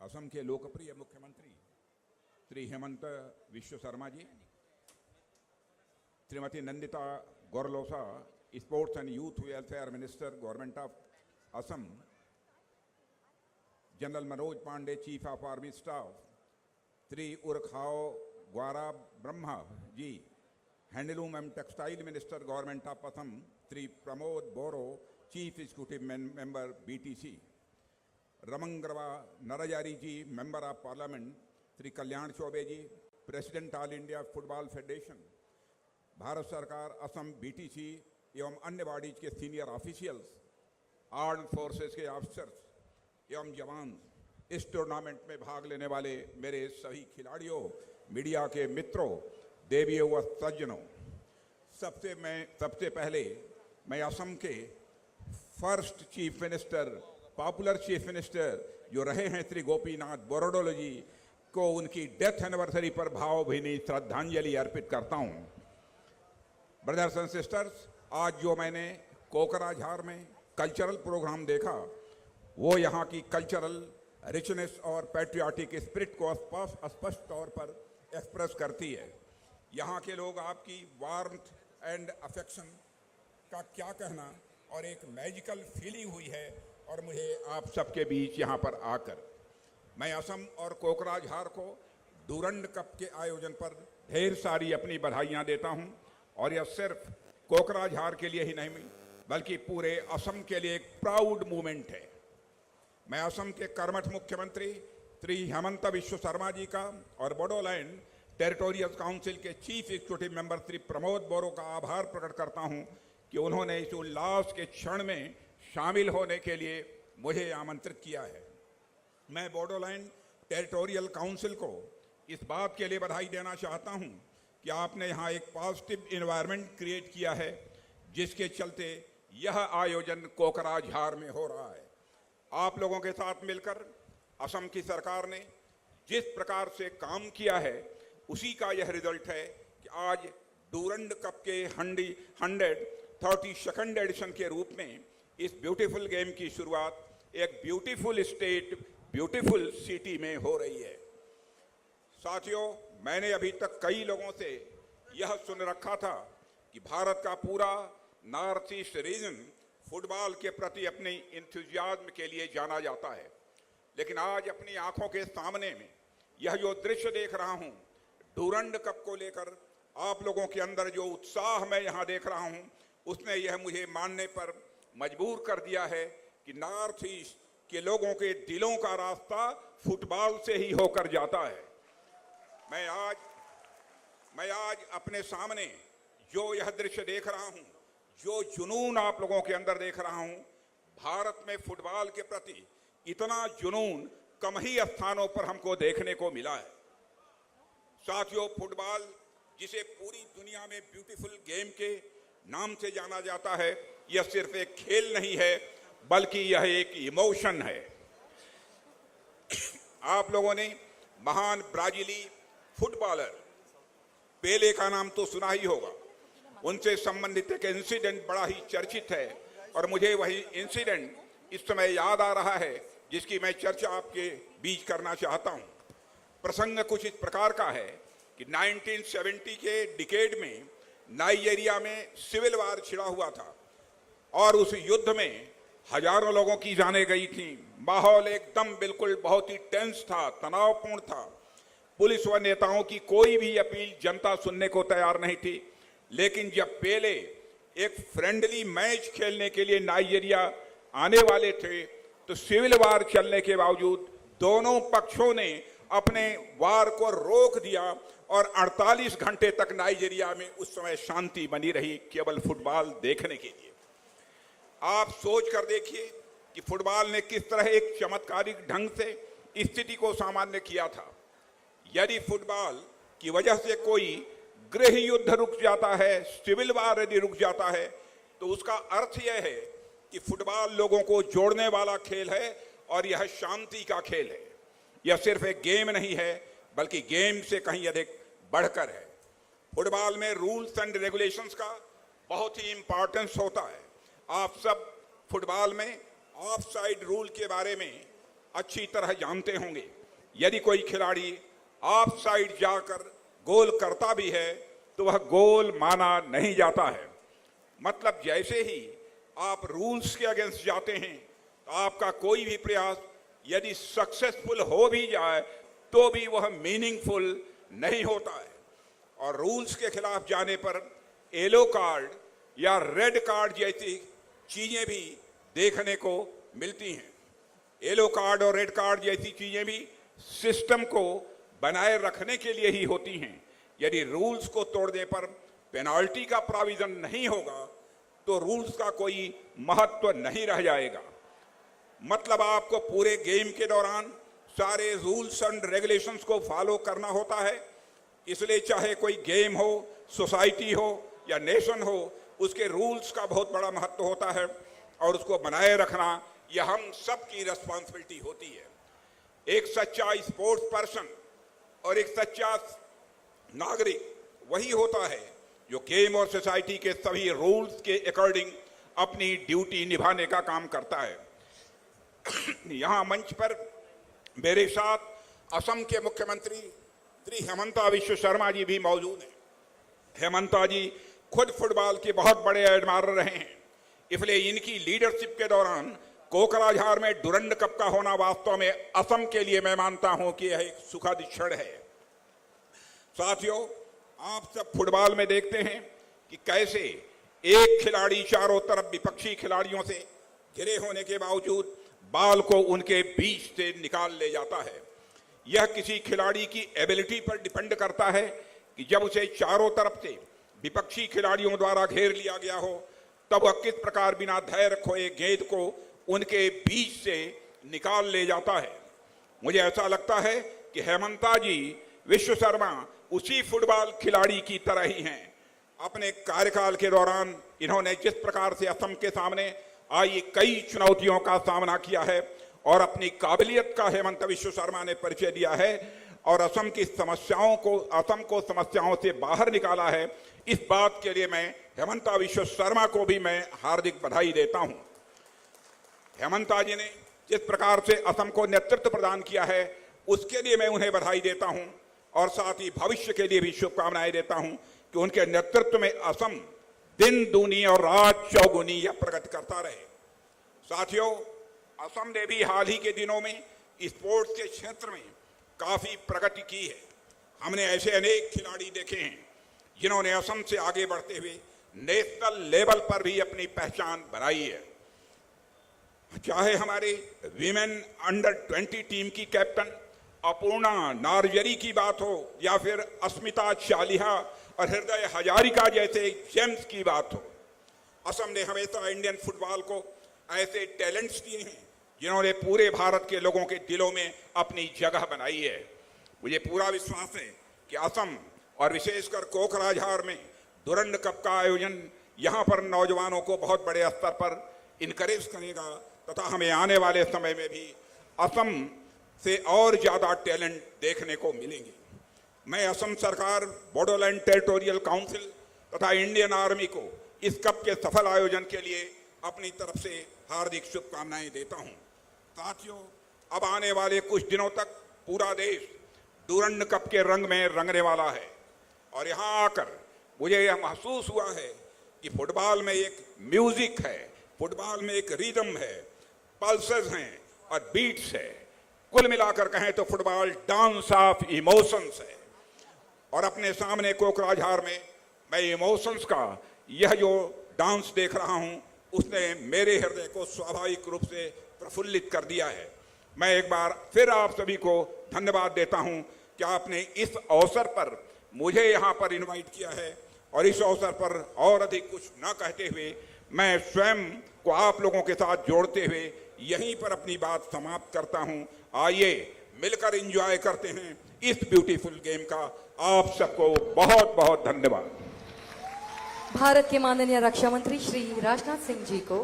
असम के लोकप्रिय मुख्यमंत्री Shri Himanta Biswa Sarma ji, Shrimati Nandita Gorlosa, sports and youth welfare minister, government of Assam, general Manoj Pande, chief of army staff, Shri Urkhao Gwra Brahma ji, handloom and textile minister, government of Assam, Shri Pramod Boro, chief executive member BTC, Rwngwra Narzary ji, member of parliament, Shri Kalyan Chaubey ji, president all India football federation, Bharat सरकार, Assam BTC एवं अन्य bodies के senior officials, armed forces के officers एवं जवान, इस tournament में भाग लेने वाले मेरे सभी खिलाड़ियों, मीडिया के मित्रों, देवियों व सज्जनों, सबसे पहले मैं असम के first chief minister, popular chief minister जो रहे हैं श्री गोपीनाथ बोरडोले जी को उनकी डेथ एनिवर्सरी पर भावभीनी श्रद्धांजलि अर्पित करता हूं। ब्रदर्स एंड सिस्टर्स, आज जो मैंने कोकराझार में कल्चरल प्रोग्राम देखा वो यहाँ की कल्चरल रिचनेस और पैट्रियाटिक स्पिरिट को स्पष्ट तौर पर एक्सप्रेस करती है। यहाँ के लोग आपकी वार्मथ एंड अफेक्शन का क्या कहना, और एक मैजिकल फीलिंग हुई है और मुझे आप सबके बीच यहाँ पर आकर मैं असम और कोकराझार को डूरंड कप के आयोजन पर ढेर सारी अपनी बधाइयाँ देता हूँ। और यह सिर्फ कोकराझार के लिए ही नहीं बल्कि पूरे असम के लिए एक प्राउड मूवमेंट है। मैं असम के कर्मठ मुख्यमंत्री श्री हेमंत विश्व शर्मा जी का और बोडोलैंड टेरिटोरियल काउंसिल के chief executive member Shri Pramod Boro का आभार प्रकट करता हूं कि उन्होंने इस उल्लास के क्षण में शामिल होने के लिए मुझे आमंत्रित किया है। मैं बोडोलैंड टेरिटोरियल काउंसिल को इस बात के लिए बधाई देना चाहता हूं कि आपने यहाँ एक पॉजिटिव एनवायरनमेंट क्रिएट किया है जिसके चलते यह आयोजन कोकराझार में हो रहा है। आप लोगों के साथ मिलकर असम की सरकार ने जिस प्रकार से काम किया है उसी का यह रिजल्ट है कि आज डूरंड कप के 132nd एडिशन के रूप में इस ब्यूटीफुल गेम की शुरुआत एक ब्यूटीफुल स्टेट, ब्यूटीफुल सिटी में हो रही है। साथियों, मैंने अभी तक कई लोगों से यह सुन रखा था कि भारत का पूरा नॉर्थ ईस्ट रीजन फुटबॉल के प्रति अपने इंथुजियाज्म के लिए जाना जाता है, लेकिन आज अपनी आंखों के सामने में यह जो दृश्य देख रहा हूं, डूरंड कप को लेकर आप लोगों के अंदर जो उत्साह मैं यहाँ देख रहा हूं, उसने यह मुझे मानने पर मजबूर कर दिया है कि नॉर्थ ईस्ट के लोगों के दिलों का रास्ता फुटबॉल से ही होकर जाता है। मैं आज अपने सामने जो यह दृश्य देख रहा हूं, जो जुनून आप लोगों के अंदर देख रहा हूं, भारत में फुटबॉल के प्रति इतना जुनून कम ही स्थानों पर हमको देखने को मिला है। साथियों, फुटबॉल जिसे पूरी दुनिया में ब्यूटीफुल गेम के नाम से जाना जाता है, यह सिर्फ एक खेल नहीं है बल्कि यह एक इमोशन है। आप लोगों ने महान ब्राजीली फुटबॉलर पेले का नाम तो सुना ही होगा। उनसे संबंधित एक इंसिडेंट बड़ा ही चर्चित है और मुझे वही इंसिडेंट इस समय याद आ रहा है जिसकी मैं चर्चा आपके बीच करना चाहता हूं। प्रसंग कुछ इस प्रकार का है कि 1970 के डिकेड में नाइजीरिया में सिविल वार छिड़ा हुआ था और उस युद्ध में हजारों लोगों की जानें गई थी। माहौल एकदम बिल्कुल बहुत ही टेंस था, तनावपूर्ण था। पुलिस व नेताओं की कोई भी अपील जनता सुनने को तैयार नहीं थी। लेकिन जब पेले एक फ्रेंडली मैच खेलने के लिए नाइजीरिया आने वाले थे तो सिविल वार चलने के बावजूद दोनों पक्षों ने अपने वार को रोक दिया और 48 घंटे तक नाइजीरिया में उस समय शांति बनी रही, केवल फुटबॉल देखने के लिए। आप सोच कर देखिए कि फुटबॉल ने किस तरह एक चमत्कारिक ढंग से स्थिति को सामान्य किया था। यदि फुटबॉल की वजह से कोई गृह युद्ध रुक जाता है, सिविल वार यदि रुक जाता है, तो उसका अर्थ यह है कि फुटबॉल लोगों को जोड़ने वाला खेल है और यह शांति का खेल है। यह सिर्फ एक गेम नहीं है बल्कि गेम से कहीं अधिक बढ़कर है। फुटबॉल में रूल्स एंड रेगुलेशंस का बहुत ही इंपॉर्टेंस होता है। आप सब फुटबॉल में ऑफ साइड रूल के बारे में अच्छी तरह जानते होंगे। यदि कोई खिलाड़ी ऑफ साइड जाकर गोल करता भी है तो वह गोल माना नहीं जाता है। मतलब जैसे ही आप रूल्स के अगेंस्ट जाते हैं तो आपका कोई भी प्रयास यदि सक्सेसफुल हो भी जाए तो भी वह मीनिंगफुल नहीं होता है। और रूल्स के खिलाफ जाने पर येलो कार्ड या रेड कार्ड जैसी चीजें भी देखने को मिलती हैं। येलो कार्ड और रेड कार्ड जैसी चीजें भी सिस्टम को बनाए रखने के लिए ही होती हैं। यदि रूल्स को तोड़ने पर पेनाल्टी का प्राविधान नहीं होगा तो रूल्स का कोई महत्व नहीं रह जाएगा। मतलब आपको पूरे गेम के दौरान सारे रूल्स एंड रेगुलेशंस को फॉलो करना होता है। इसलिए चाहे कोई गेम हो, सोसाइटी हो या नेशन हो, उसके रूल्स का बहुत बड़ा महत्व होता है और उसको बनाए रखना यह हम सब की रिस्पॉन्सिबिलिटी होती है। एक सच्चा स्पोर्ट्स पर्सन और एक सच्चा नागरिक वही होता है जो गेम और सोसाइटी के सभी रूल्स के अकॉर्डिंग अपनी ड्यूटी निभाने का काम करता है। यहाँ मंच पर मेरे साथ असम के मुख्यमंत्री श्री हेमंता बिश्व शर्मा जी भी मौजूद हैं। हेमंता जी खुद फुटबॉल के बहुत बड़े एडमायर रहे हैं, इसलिए इनकी लीडरशिप के दौरान कोकराझार में डुरंड कप का होना वास्तव में असम के लिए मैं मानता हूं कि यह एक सुखद क्षण है। साथियों, आप सब फुटबॉल में देखते हैं कि कैसे एक खिलाड़ी चारों तरफ विपक्षी खिलाड़ियों से घिरे होने के बावजूद बॉल को उनके बीच से निकाल ले जाता है। यह किसी खिलाड़ी की एबिलिटी पर डिपेंड करता है कि जब उसे चारों तरफ से विपक्षी खिलाड़ियों द्वारा घेर लिया गया हो तब वह किस प्रकार बिना धैर्य खोए गेंद को उनके बीच से निकाल ले जाता है। मुझे ऐसा लगता है कि हेमंता जी विश्व शर्मा उसी फुटबॉल खिलाड़ी की तरह ही हैं। अपने कार्यकाल के दौरान इन्होंने जिस प्रकार से असम के सामने आई कई चुनौतियों का सामना किया है और अपनी काबिलियत का हेमंत विश्व शर्मा ने परिचय दिया है और असम की समस्याओं को समस्याओं से बाहर निकाला है। इस बात के लिए मैं हेमंता विश्व शर्मा को भी मैं हार्दिक बधाई देता हूं। हेमंता जी ने जिस प्रकार से असम को नेतृत्व प्रदान किया है उसके लिए मैं उन्हें बधाई देता हूं और साथ ही भविष्य के लिए भी शुभकामनाएं देता हूं कि उनके नेतृत्व में असम दिन दूनी और रात चौगुनी यह प्रगति करता रहे। साथियों, असम ने भी हाल ही के दिनों में स्पोर्ट्स के क्षेत्र में काफी प्रगति की है। हमने ऐसे अनेक खिलाड़ी देखे हैं जिन्होंने असम से आगे बढ़ते हुए नेशनल लेवल पर भी अपनी पहचान बनाई है। चाहे हमारे वीमेन अंडर 20 टीम की कैप्टन अपूर्णा नार्जरी की बात हो या फिर अस्मिता चालिहा और हृदय हजारिका जैसे जेम्स की बात हो, असम ने हमेशा इंडियन फुटबॉल को ऐसे टैलेंट्स दिए हैं जिन्होंने पूरे भारत के लोगों के दिलों में अपनी जगह बनाई है। मुझे पूरा विश्वास है कि असम और विशेषकर कोकराझार में डुरंड कप का आयोजन यहाँ पर नौजवानों को बहुत बड़े स्तर पर इनकरेज करेगा तथा हमें आने वाले समय में भी असम से और ज्यादा टैलेंट देखने को मिलेंगे। मैं असम सरकार, बोडोलैंड टेरिटोरियल काउंसिल तथा इंडियन आर्मी को इस कप के सफल आयोजन के लिए अपनी तरफ से हार्दिक शुभकामनाएं देता हूं। साथियों, अब आने वाले कुछ दिनों तक पूरा देश डुरंड कप के रंग में रंगने वाला है और यहाँ आकर मुझे यह महसूस हुआ है कि फुटबॉल में एक म्यूजिक है, फुटबॉल में एक रिदम है, पल्सेस हैं और बीट्स है। कुल मिलाकर कहें तो फुटबॉल डांस ऑफ इमोशंस है और अपने सामने कोकराझार में मैं इमोशंस का यह जो डांस देख रहा हूं उसने मेरे हृदय को स्वाभाविक रूप से प्रफुल्लित कर दिया है। मैं एक बार फिर आप सभी को धन्यवाद देता हूं कि आपने इस अवसर पर मुझे यहाँ पर इनवाइट किया है और इस अवसर पर और अधिक कुछ न कहते हुए मैं स्वयं को आप लोगों के साथ जोड़ते हुए यहीं पर अपनी बात समाप्त करता हूं। आइए मिलकर एंजॉय करते हैं इस ब्यूटीफुल गेम का। आप सबको बहुत बहुत धन्यवाद। भारत के माननीय रक्षा मंत्री श्री राजनाथ सिंह जी को